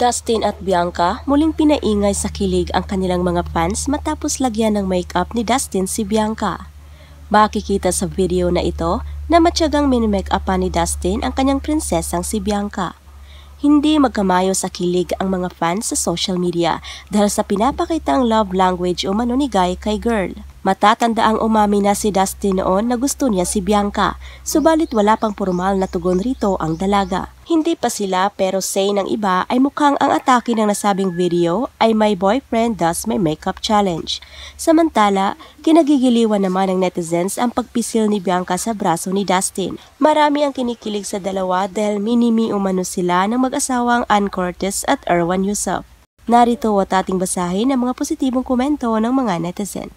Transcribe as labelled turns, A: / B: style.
A: Dustin at Bianca muling pinaingay sa kilig ang kanilang mga fans matapos lagyan ng makeup ni Dustin si Bianca. Makikita sa video na ito na matyagang mini-makeupan ni Dustin ang kanyang prinsesang si Bianca. Hindi magkamayo sa kilig ang mga fans sa social media dahil sa pinapakitang love language o manunigay kay girl. Matatandaang umami na si Dustin noon na gusto niya si Bianca, subalit wala pang formal na tugon rito ang dalaga. Hindi pa sila pero say ng iba ay mukhang ang atake ng nasabing video ay my boyfriend does my makeup challenge. Samantala, kinagigiliwan naman ng netizens ang pagpisil ni Bianca sa braso ni Dustin. Marami ang kinikilig sa dalawa dahil minimi umano sila ng mag-asawang Ann Curtis at Erwan Yusuf. Narito at ating basahin ang mga positibong komento ng mga netizen.